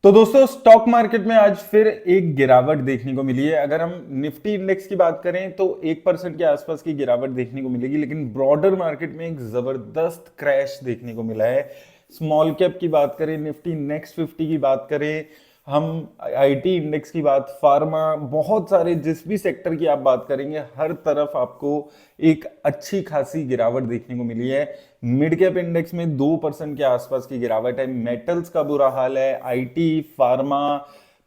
तो दोस्तों stock market में आज फिर एक गिरावट देखने को मिली है। अगर हम निफ्टी इंडेक्स की बात करें तो 1% के आसपास की गिरावट देखने को मिलेगी, लेकिन ब्रॉडर मार्केट में एक जबरदस्त क्रैश देखने को मिला है। स्मॉल कैप की बात करें, निफ्टी नेक्स्ट 50 की बात करें, हम आईटी इंडेक्स की बात, फार्मा, बहुत सारे जिस भी सेक्टर की आप बात करेंगे हर तरफ आपको एक अच्छी खासी गिरावट देखने को मिली है। मिड कैप इंडेक्स में 2% के आसपास की गिरावट है। मेटल्स का बुरा हाल है, IT, pharma,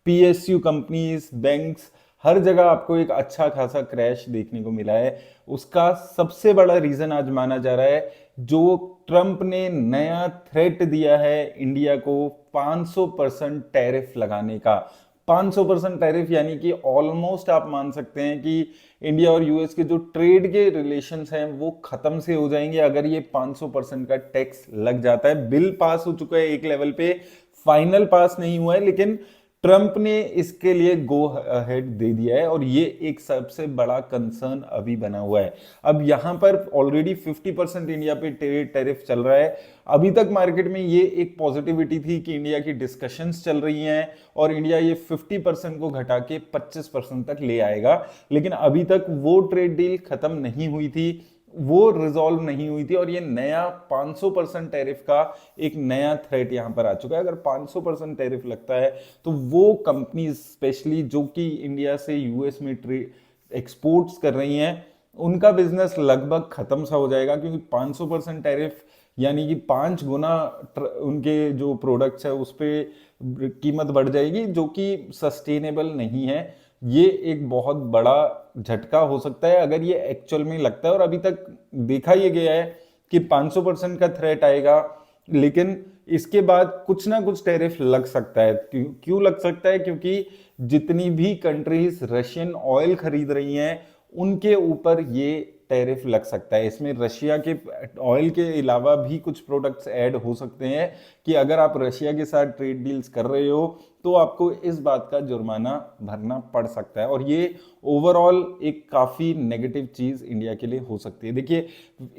PSU companies, banks, हर जगह आपको एक अच्छा खासा क्रैश देखने को मिला है। उसका सबसे बड़ा रीजन आज माना जा रहा है जो ट्रंप ने नया थ्रेट दिया है इंडिया को 500% टैरिफ लगाने का। 500% टैरिफ यानी कि ऑलमोस्ट आप मान सकते हैं कि इंडिया और यूएस के जो ट्रेड के रिलेशंस हैं वो खत्म से हो जाएंगे अगर ये 500% का टैक्स लग जाता है। बिल पास हो चुका है एक लेवल पे, फाइनल पास नहीं हुआ है, लेकिन ट्रंप ने इसके लिए गो अहेड दे दिया है और ये एक सबसे बड़ा कंसर्न अभी बना हुआ है। अब यहां पर ऑलरेडी 50% इंडिया पे टैरिफ चल रहा है। अभी तक मार्केट में ये एक पॉजिटिविटी थी कि इंडिया की डिस्कशंस चल रही हैं और इंडिया ये 50% को घटा के 25% तक ले आएगा, लेकिन अभी तक वो ट्रेड डील खत्म नहीं हुई थी, वो रिजॉल्व नहीं हुई थी और ये नया 500% टैरिफ का एक नया थ्रेट यहां पर आ चुका है। अगर 500% टैरिफ लगता है तो वो कंपनीज स्पेशली जो कि इंडिया से यूएस में ट्रेड एक्सपोर्ट्स कर रही हैं उनका बिजनेस लगभग खत्म सा हो जाएगा, क्योंकि 500% टैरिफ यानी कि 5 गुना उनके जो प्रोडक्ट्स है उस पर कीमत बढ़ जाएगी, जो कि सस्टेनेबल नहीं है। ये एक बहुत बड़ा झटका हो सकता है अगर ये एक्चुअल में लगता है। और अभी तक देखा ये गया है कि 500% का थ्रेट आएगा, लेकिन इसके बाद कुछ ना कुछ टैरिफ लग सकता है। क्यों लग सकता है? क्योंकि जितनी भी कंट्रीज रशियन ऑयल खरीद रही हैं उनके ऊपर ये टैरिफ लग सकता है। इसमें रशिया के ऑयल के अलावा भी कुछ प्रोडक्ट्स ऐड हो सकते हैं कि अगर आप रशिया के साथ ट्रेड डील्स कर रहे हो तो आपको इस बात का जुर्माना भरना पड़ सकता है और ये ओवरऑल एक काफ़ी नेगेटिव चीज़ इंडिया के लिए हो सकती है। देखिए,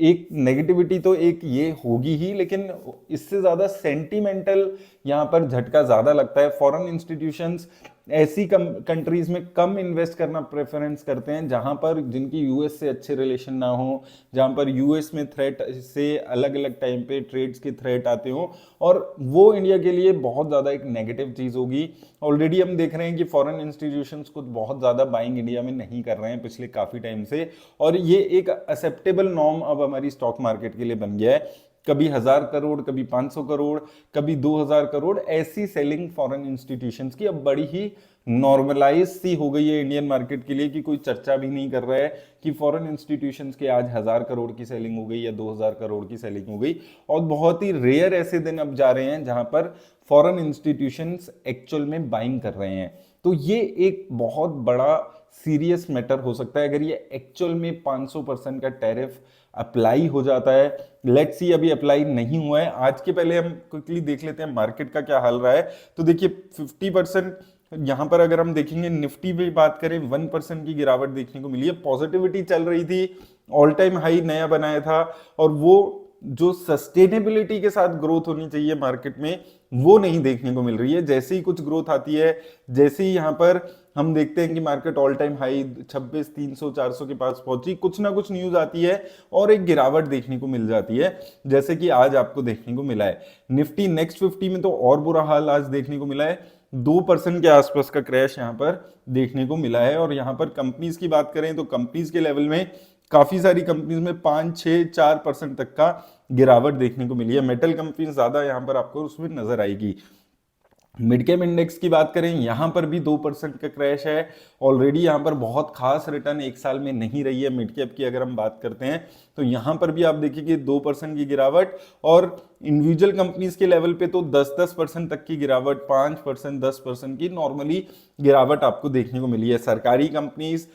एक नेगेटिविटी तो एक ये होगी ही, लेकिन इससे ज़्यादा सेंटिमेंटल यहाँ पर झटका ज़्यादा लगता है। फॉरेन इंस्टीट्यूशंस ऐसी कंट्रीज में कम इन्वेस्ट करना प्रेफरेंस करते हैं जहां पर जिनकी यूएस से अच्छे रिलेशन ना हो, जहां पर यूएस में थ्रेट से अलग अलग टाइम पे ट्रेड्स के थ्रेट आते हो, और वो इंडिया के लिए बहुत ज़्यादा एक नेगेटिव चीज़ होगी। ऑलरेडी हम देख रहे हैं कि फॉरेन इंस्टीट्यूशंस कुछ बहुत ज़्यादा बाइंग इंडिया में नहीं कर रहे हैं पिछले काफ़ी टाइम से, और ये एक एक्सेप्टेबल नॉर्म अब हमारी स्टॉक मार्केट के लिए बन गया है। कभी 1,000 करोड़, कभी 500 करोड़, कभी 2,000 करोड़, ऐसी सेलिंग फॉरेन इंस्टीट्यूशंस की अब बड़ी ही नॉर्मलाइज सी हो गई है इंडियन मार्केट के लिए कि कोई चर्चा भी नहीं कर रहा है कि फॉरेन इंस्टीट्यूशंस के आज 1,000 करोड़ की सेलिंग हो गई या 2,000 करोड़ की सेलिंग हो गई। और बहुत ही रेयर ऐसे दिन अब जा रहे हैं जहां पर फॉरेन इंस्टीट्यूशंस एक्चुअल में बाइंग कर रहे हैं। तो ये एक बहुत बड़ा सीरियस मैटर हो सकता है अगर ये एक्चुअल में 500% का टैरिफ अप्लाई हो जाता है। लेट्स सी, अभी अप्लाई नहीं हुआ है। आज के पहले हम क्विकली देख लेते हैं मार्केट का क्या हाल रहा है। तो देखिए 50% यहां पर अगर हम देखेंगे, निफ्टी पे बात करें 1% की गिरावट देखने को मिली है। पॉजिटिविटी चल रही थी, ऑल टाइम हाई नया बनाया था, और वो जो सस्टेनेबिलिटी के साथ ग्रोथ होनी चाहिए मार्केट में वो नहीं देखने को मिल रही है। जैसे ही कुछ ग्रोथ आती है, जैसे ही यहाँ पर हम देखते हैं कि मार्केट ऑल टाइम हाई 26,300 400 के पास पहुंची, कुछ ना कुछ न्यूज आती है और एक गिरावट देखने को मिल जाती है, जैसे कि आज आपको देखने को मिला है। निफ्टी नेक्स्ट 50 में तो और बुरा हाल आज देखने को मिला है। 2% के आसपास का क्रैश यहाँ पर देखने को मिला है। और यहाँ पर कंपनीज की बात करें तो कंपनीज के लेवल में काफी सारी कंपनीज में 5, 6, 4% तक का गिरावट देखने को मिली है। मेटल कंपनीज ज्यादा यहाँ पर आपको उसमें नजर आएगी। मिड कैप इंडेक्स की बात करें, यहां पर भी 2% का क्रैश है। ऑलरेडी यहां पर बहुत खास रिटर्न एक साल में नहीं रही है मिड कैप की अगर हम बात करते हैं, तो यहां पर भी आप देखिए कि 2% की गिरावट। और इंडिविजुअल कंपनीज के लेवल पे तो 10-10% तक की गिरावट, 5%, 10% की नॉर्मली गिरावट आपको देखने को मिली है। सरकारी कंपनीज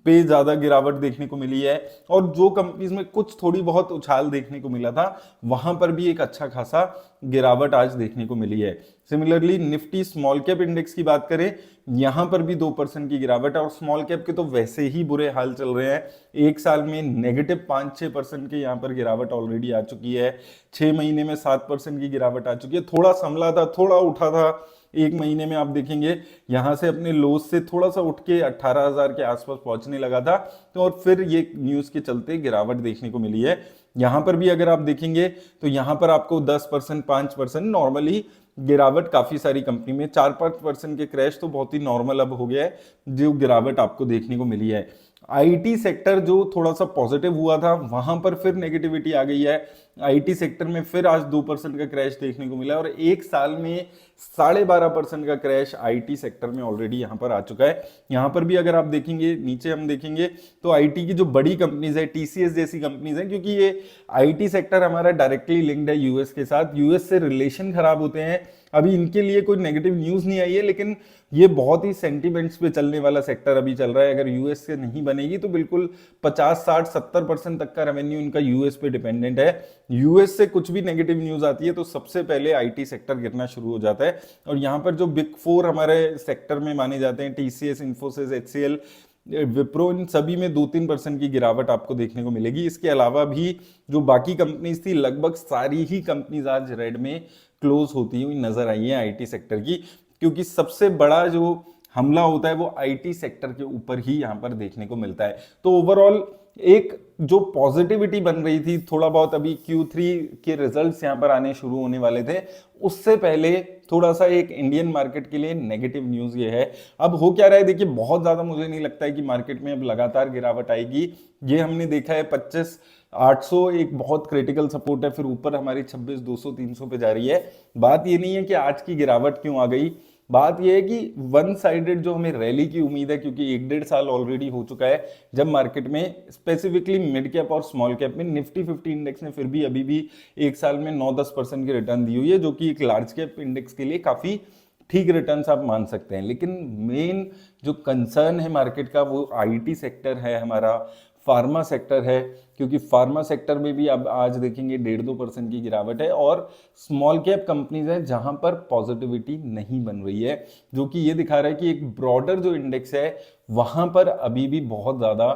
पे ज्यादा गिरावट देखने को मिली है, और जो कंपनीज में कुछ थोड़ी बहुत उछाल देखने को मिला था वहां पर भी एक अच्छा खासा गिरावट आज देखने को मिली है। Similarly Nifty small cap index की बात करें, यहां पर भी 2% की गिरावट है, और स्मॉल कैप के तो वैसे ही बुरे हाल चल रहे हैं। एक साल में नेगेटिव 5-6% की यहां पर गिरावट ऑलरेडी आ चुकी है। 6 महीने में 7% की गिरावट आ चुकी है। थोड़ा संभला था, थोड़ा उठा था, एक महीने में आप देखेंगे यहाँ से अपने लोज से थोड़ा सा उठ के 18,000 के आसपास पहुंचने लगा था, तो और फिर ये न्यूज़ के चलते गिरावट देखने को मिली है। यहाँ पर भी अगर आप देखेंगे तो यहाँ पर आपको 10%, 5% नॉर्मली गिरावट काफी सारी कंपनी में, 4-5% के क्रैश तो बहुत ही नॉर्मल अब हो गया है जो गिरावट आपको देखने को मिली है। आईटी सेक्टर जो थोड़ा सा पॉजिटिव हुआ था वहां पर फिर नेगेटिविटी आ गई है। आईटी सेक्टर में फिर आज 2% का क्रैश देखने को मिला और एक साल में 12.5% का क्रैश आईटी सेक्टर में ऑलरेडी यहां पर आ चुका है। यहां पर भी अगर आप देखेंगे, नीचे हम देखेंगे तो आईटी की जो बड़ी कंपनीज है, टीसीएस जैसी कंपनीज हैं, क्योंकि ये आईटी सेक्टर हमारा डायरेक्टली लिंक्ड है यूएस के साथ, यूएस से रिलेशन खराब होते हैं। अभी इनके लिए कोई नेगेटिव न्यूज नहीं आई है, लेकिन ये बहुत ही सेंटिमेंट्स पे चलने वाला सेक्टर अभी चल रहा है। अगर यूएस से नहीं बनेगी तो बिल्कुल 50, 60, 70% तक का रेवेन्यू इनका यूएस पे डिपेंडेंट है। यूएस से कुछ भी नेगेटिव न्यूज आती है तो सबसे पहले आईटी सेक्टर गिरना शुरू हो जाता है। और यहाँ पर जो बिग फोर हमारे सेक्टर में माने जाते हैं, टीसीएस, इन्फोसिस, एचसीएल, विप्रो, इन सभी में 2-3% की गिरावट आपको देखने को मिलेगी। इसके अलावा भी जो बाकी कंपनीज थी, लगभग सारी ही कंपनीज आज रेड में क्लोज होती हुई नजर आई है आईटी सेक्टर की, क्योंकि सबसे बड़ा जो हमला होता है वो आईटी सेक्टर के ऊपर ही यहां पर देखने को मिलता है। तो ओवरऑल एक जो पॉजिटिविटी बन रही थी, थोड़ा बहुत अभी Q3 के रिजल्ट्स यहां पर आने शुरू होने वाले थे, उससे पहले थोड़ा सा एक इंडियन मार्केट के लिए नेगेटिव न्यूज ये है। अब हो क्या रहा है देखिए, बहुत ज्यादा मुझे नहीं लगता है कि मार्केट में अब लगातार गिरावट आएगी। ये हमने देखा है 25,800 एक बहुत क्रिटिकल सपोर्ट है, फिर ऊपर हमारी 26,200, 300 पे जा रही है। बात ये नहीं है कि आज की गिरावट क्यों आ गई, बात यह है कि वन साइडेड जो हमें रैली की उम्मीद है, क्योंकि 1-1.5 साल ऑलरेडी हो चुका है जब मार्केट में स्पेसिफिकली मिड कैप और स्मॉल कैप में निफ्टी 50 इंडेक्स ने फिर भी अभी भी एक साल में 9-10% की रिटर्न दी हुई है, जो कि एक लार्ज कैप इंडेक्स के लिए काफी ठीक रिटर्न आप मान सकते हैं। लेकिन मेन जो कंसर्न है मार्केट का वो आईटी सेक्टर है, हमारा फार्मा सेक्टर है, क्योंकि फार्मा सेक्टर में भी अब आज देखेंगे 1.5-2% की गिरावट है और स्मॉल कैप कंपनीज है जहां पर पॉजिटिविटी नहीं बन रही है, जो कि ये दिखा रहा है कि एक ब्रॉडर जो इंडेक्स है वहां पर अभी भी बहुत ज्यादा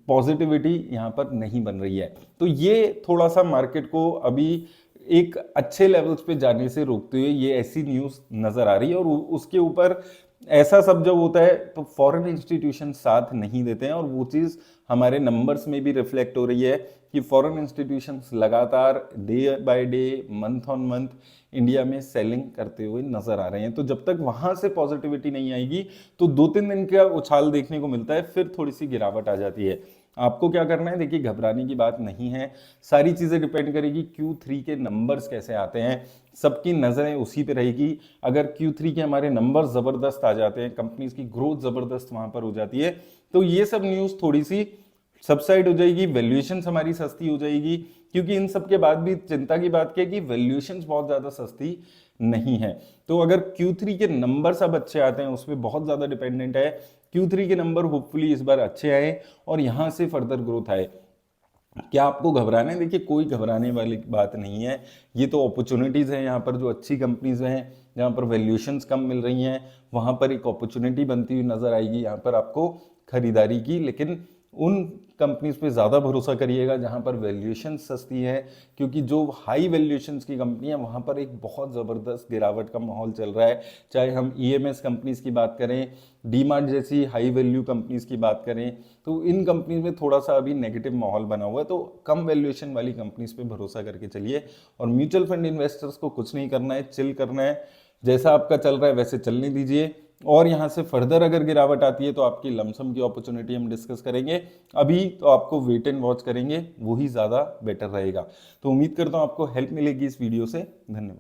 पॉजिटिविटी यहां पर नहीं बन रही है। तो ये थोड़ा सा मार्केट को अभी एक अच्छे लेवल्स पे जाने से रोकते हुए ये ऐसी न्यूज नजर आ रही है। और उसके ऊपर ऐसा सब जब होता है तो फॉरेन इंस्टीट्यूशन साथ नहीं देते हैं, और वो चीज हमारे नंबर्स में भी रिफ्लेक्ट हो रही है कि फॉरेन इंस्टीट्यूशंस लगातार day by day, month on month India में सेलिंग करते हुए नजर आ रहे हैं। तो जब तक वहां से पॉजिटिविटी नहीं आएगी तो 2-3 दिन का उछाल देखने को मिलता है, फिर थोड़ी सी गिरावट आ जाती है। आपको क्या करना है, देखिए घबराने की बात नहीं है, सारी चीजें डिपेंड करेगी Q3 के नंबर्स कैसे आते हैं, सबकी नजरें उसी पे रहेगी। अगर Q3 के हमारे नंबर जबरदस्त आ जाते हैं, कंपनीज की ग्रोथ जबरदस्त वहां पर हो जाती है, तो ये सब न्यूज थोड़ी सी सबसाइड हो जाएगी, वैल्यूएशंस हमारी सस्ती हो जाएगी। क्योंकि इन सब के बाद भी चिंता की बात क्या है कि वैल्यूएशंस बहुत ज्यादा सस्ती नहीं है। तो अगर Q3 के नंबर सब अच्छे आते हैं, उसमें बहुत ज्यादा डिपेंडेंट है। Q3 के नंबर होपफुली इस बार अच्छे आए और यहां से फर्दर ग्रोथ आए। क्या आपको घबराना है? देखिए कोई घबराने वाली बात नहीं है, ये तो अपॉर्चुनिटीज है। यहाँ पर जो अच्छी कंपनीज हैं, जहाँ पर वैल्यूएशंस कम मिल रही हैं, वहां पर एक अपॉर्चुनिटी बनती हुई नजर आएगी यहाँ पर आपको खरीदारी की। लेकिन उन कंपनीज पे ज़्यादा भरोसा करिएगा जहां पर वैल्यूएशन सस्ती है, क्योंकि जो हाई वैल्यूएशंस की कंपनी है वहां पर एक बहुत ज़बरदस्त गिरावट का माहौल चल रहा है। चाहे हम ईएमएस कंपनीज की बात करें, डीमार्ट जैसी हाई वैल्यू कंपनीज की बात करें, तो इन कंपनीज में थोड़ा सा अभी नेगेटिव माहौल बना हुआ है। तो कम वैल्यूएशन वाली कंपनीज पे भरोसा करके चलिए। और म्यूचुअल फंड इन्वेस्टर्स को कुछ नहीं करना है, चिल करना है, जैसा आपका चल रहा है वैसे चलने दीजिए। और यहां से फर्दर अगर गिरावट आती है तो आपकी लमसम की अपॉर्चुनिटी हम डिस्कस करेंगे। अभी तो आपको वेट एंड वॉच करेंगे, वही ज्यादा बेटर रहेगा। तो उम्मीद करता हूं आपको हेल्प मिलेगी इस वीडियो से। धन्यवाद।